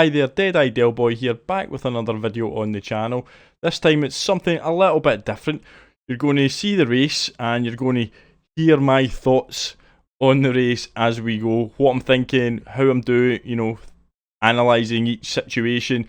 Hi there, Dead-Eye Delboy here, back with another video on the channel. This time it's something a little bit different. You're going to see the race and you're going to hear my thoughts on the race as we go. What I'm thinking, how I'm doing, analysing each situation,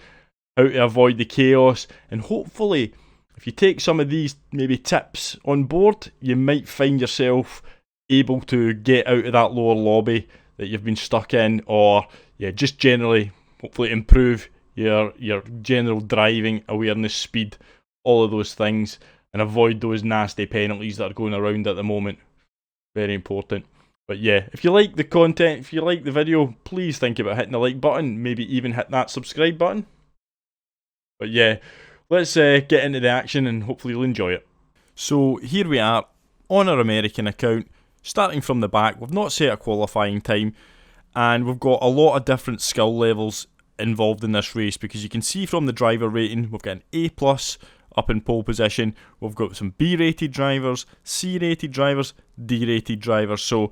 how to avoid the chaos, and hopefully if you take some of these maybe tips on board, you might find yourself able to get out of that lower lobby that you've been stuck in, or just generally hopefully improve your general driving awareness, speed, all of those things, and avoid those nasty penalties that are going around at the moment. Very important. But yeah, if you like the content, if you like the video, please think about hitting the like button, maybe even hit that subscribe button. But yeah, let's get into the action and hopefully you'll enjoy it. So here we are on our American account, starting from the back. We've not set a qualifying time, and we've got a lot of different skill levels involved in this race, because you can see from the driver rating we've got an A+ up in pole position, we've got some B rated drivers, C rated drivers, D rated drivers, so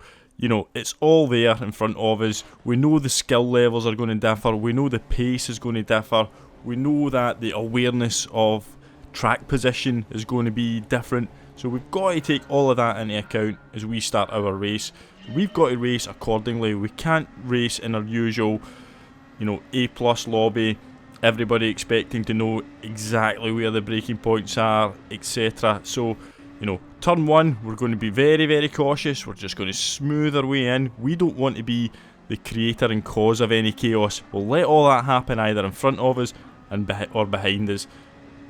it's all there in front of us. We know the skill levels are going to differ, we know the pace is going to differ, we know that the awareness of track position is going to be different, so we've got to take all of that into account as we start our race. We've got to race accordingly. We can't race in our usual A+ lobby, everybody expecting to know exactly where the braking points are, etc. So, turn one, we're going to be very, very cautious. We're just going to smooth our way in. We don't want to be the creator and cause of any chaos. We'll let all that happen either in front of us or behind us.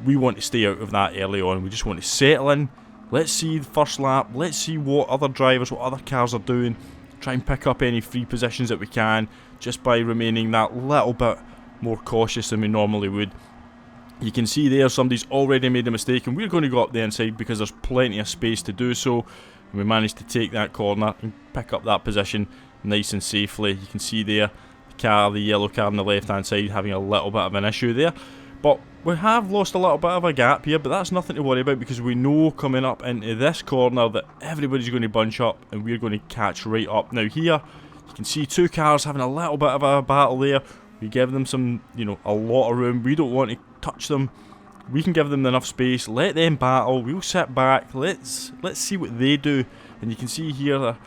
We want to stay out of that early on. We just want to settle in. Let's see the first lap. Let's see what other drivers, what other cars are doing. Try and pick up any free positions that we can, just by remaining that little bit more cautious than we normally would. You can see there somebody's already made a mistake, and we're going to go up the inside because there's plenty of space to do so. And we managed to take that corner and pick up that position nice and safely. You can see there the yellow car on the left hand side having a little bit of an issue there. But we have lost a little bit of a gap here, but that's nothing to worry about, because we know coming up into this corner that everybody's going to bunch up and we're going to catch right up. Now here, you can see two cars having a little bit of a battle there. We give them some, a lot of room. We don't want to touch them. We can give them enough space. Let them battle. We'll sit back. Let's see what they do. And you can see here that,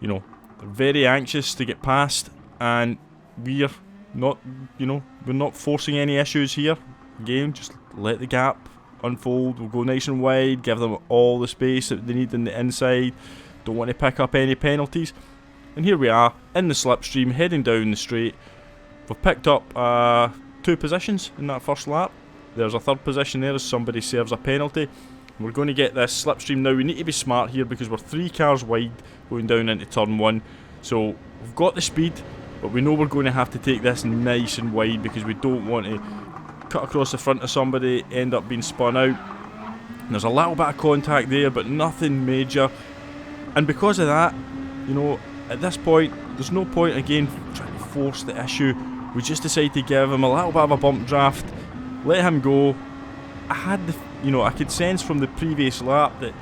they're very anxious to get past, and we're not, we're not forcing any issues here. Again, just let the gap unfold. We'll go nice and wide, give them all the space that they need in the inside. Don't want to pick up any penalties. And here we are in the slipstream, heading down the straight. We've picked up 2 positions in that first lap. There's a third position there as somebody serves a penalty. We're going to get this slipstream now. We need to be smart here because we're 3 cars wide going down into turn 1. So we've got the speed, but we know we're going to have to take this nice and wide because we don't want to cut across the front of somebody, end up being spun out. And there's a little bit of contact there, but nothing major. And because of that, at this point, there's no point again trying to force the issue. We just decided to give him a little bit of a bump draft, let him go. I had I could sense from the previous lap that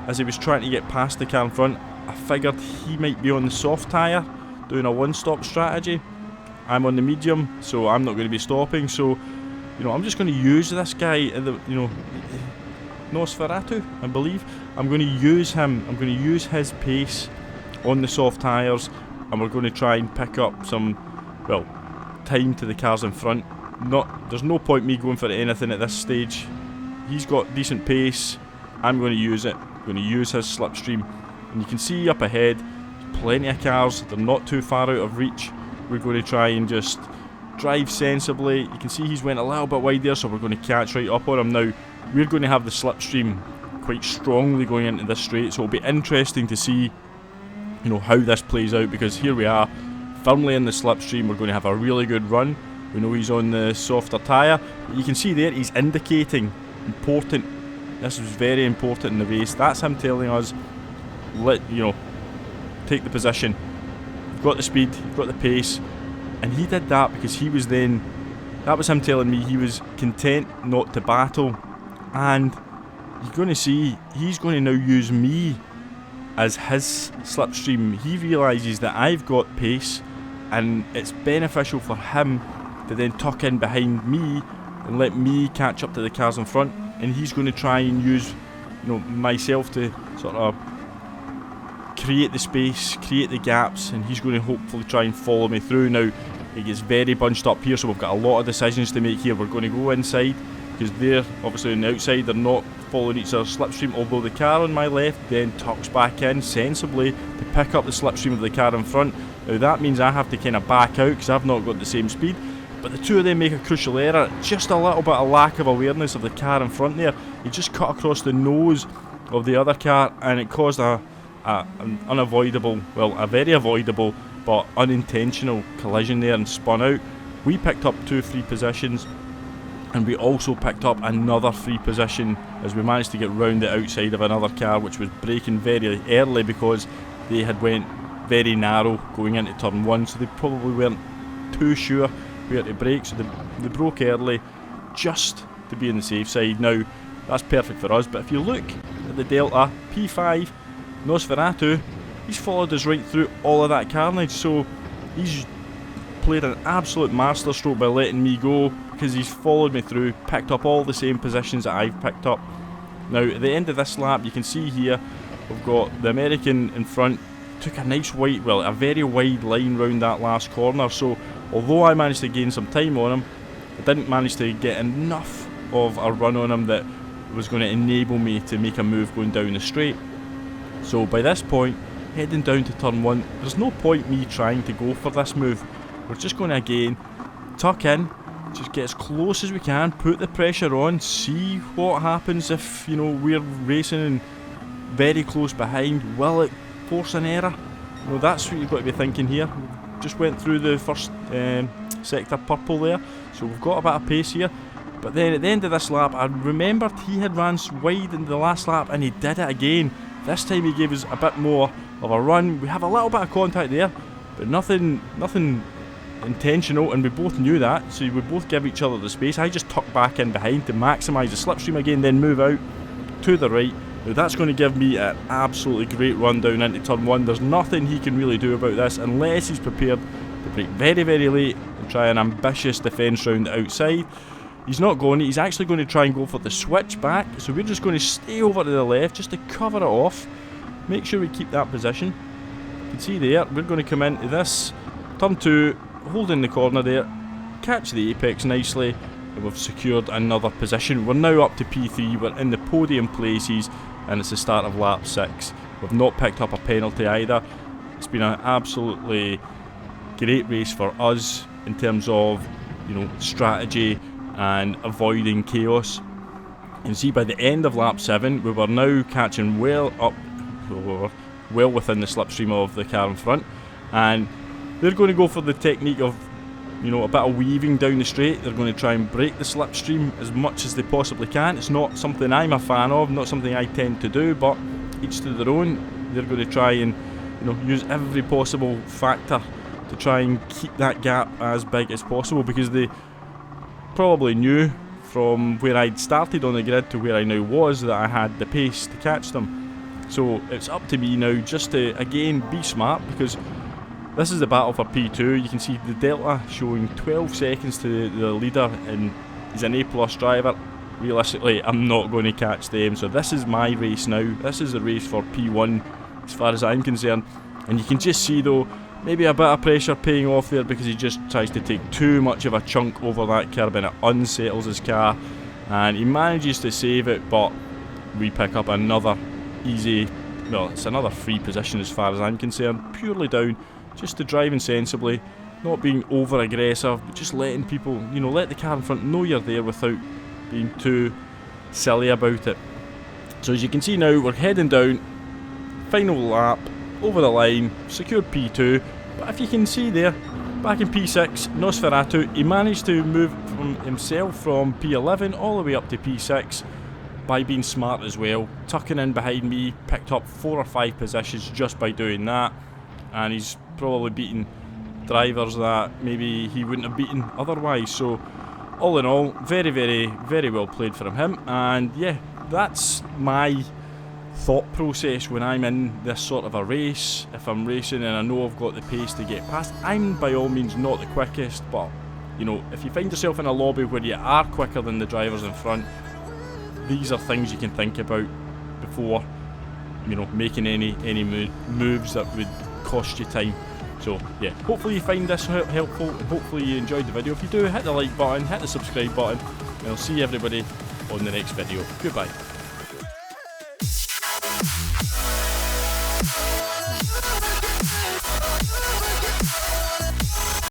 as he was trying to get past the car in front, I figured he might be on the soft tyre, doing a one-stop strategy. I'm on the medium, so I'm not going to be stopping. So, I'm just going to use this guy, Nosferatu, I believe. I'm going to use him. I'm going to use his pace on the soft tyres, and we're going to try and pick up some, time to the cars in front. There's no point me going for anything at this stage. He's got decent pace. I'm going to use it. I'm going to use his slipstream. And you can see up ahead, plenty of cars. They're not too far out of reach. We're going to try and just drive sensibly. You can see he's went a little bit wide there, so we're going to catch right up on him. Now, we're going to have the slipstream quite strongly going into this straight, so it'll be interesting to see how this plays out, because here we are firmly in the slipstream. We're going to have a really good run. We know he's on the softer tyre, but you can see there he's indicating important. This was very important in the race. That's him telling us, take the position. You've got the speed, you've got the pace, and he did that because that was him telling me he was content not to battle. And you're going to see he's going to now use me as his slipstream. He realises that I've got pace, and it's beneficial for him to then tuck in behind me and let me catch up to the cars in front, and he's going to try and use, myself to sort of create the space, create the gaps, and he's going to hopefully try and follow me through. Now, it gets very bunched up here, so we've got a lot of decisions to make here. We're going to go inside, because they're obviously on the outside, they're not following each other's slipstream, although the car on my left then tucks back in sensibly to pick up the slipstream of the car in front. Now that means I have to kind of back out, because I've not got the same speed, but the two of them make a crucial error. Just a little bit of lack of awareness of the car in front there. He just cut across the nose of the other car, and it caused an unavoidable, well, a very avoidable but unintentional collision there, and spun out. We picked up 2 free positions, and we also picked up another free position as we managed to get round the outside of another car which was braking very early, because they had went very narrow going into turn 1, so they probably weren't too sure where to brake, so they broke early just to be on the safe side. Now that's perfect for us, but if you look at the Delta P5 Nosferatu, he's followed us right through all of that carnage, so he's played an absolute masterstroke by letting me go, because he's followed me through, picked up all the same positions that I've picked up. Now at the end of this lap, you can see here we've got the American in front, took a nice a very wide line round that last corner, so although I managed to gain some time on him, I didn't manage to get enough of a run on him that was going to enable me to make a move going down the straight. So by this point, heading down to turn 1, there's no point me trying to go for this move. We're just going to again tuck in, just get as close as we can, put the pressure on, see what happens if we're racing and very close behind. Will it force an error? That's what you've got to be thinking here. Just went through the first sector purple there, so we've got a bit of pace here. But then at the end of this lap, I remembered he had ran wide in the last lap, and he did it again. This time he gave us a bit more of a run. We have a little bit of contact there, but nothing intentional, and we both knew that, so we both give each other the space. I just tuck back in behind to maximise the slipstream again, then move out to the right. Now that's going to give me an absolutely great run down into turn 1. There's nothing he can really do about this unless he's prepared to brake very, very late and try an ambitious defence round the outside. He's not going to. He's actually going to try and go for the switch back, so we're just going to stay over to the left just to cover it off. Make sure we keep that position. You can see there, we're going to come into this turn 2, hold in the corner there, catch the apex nicely, and we've secured another position. We're now up to P3, we're in the podium places, and it's the start of lap 6. We've not picked up a penalty either. It's been an absolutely great race for us in terms of strategy and avoiding chaos. You can see by the end of lap 7 we were now catching well within the slipstream of the car in front, and they're going to go for the technique of a bit of weaving down the straight. They're going to try and break the slipstream as much as they possibly can. It's not something I'm a fan of, not something I tend to do, but each to their own. They're going to try and use every possible factor to try and keep that gap as big as possible, because they probably knew from where I'd started on the grid to where I now was that I had the pace to catch them. So it's up to me now just to again be smart, because this is the battle for P2. You can see the Delta showing 12 seconds to the leader, and he's an A+ driver. Realistically, I'm not going to catch them, so this is my race now. This is the race for P1 as far as I'm concerned. And you can just see though, maybe a bit of pressure paying off there, because he just tries to take too much of a chunk over that curb and it unsettles his car, and he manages to save it, but we pick up another easy, well, it's another free position as far as I'm concerned, purely down just to driving sensibly, not being over aggressive, but just letting people, let the car in front know you're there without being too silly about it. So as you can see now, we're heading down, final lap, over the line, secured P2, but if you can see there, back in P6, Nosferatu, he managed to move himself from P11 all the way up to P6 by being smart as well, tucking in behind me, picked up 4 or 5 positions just by doing that, and he's probably beaten drivers that maybe he wouldn't have beaten otherwise. So all in all, very, very, very well played from him. And yeah, that's my thought process when I'm in this sort of a race. If I'm racing and I know I've got the pace to get past, I'm by all means not the quickest, but you know, if you find yourself in a lobby where you are quicker than the drivers in front, these are things you can think about before, you know, making any moves that would cost you time. So yeah, hopefully you find this helpful, and hopefully you enjoyed the video. If you do, hit the like button, hit the subscribe button, and I'll see everybody on the next video. Goodbye.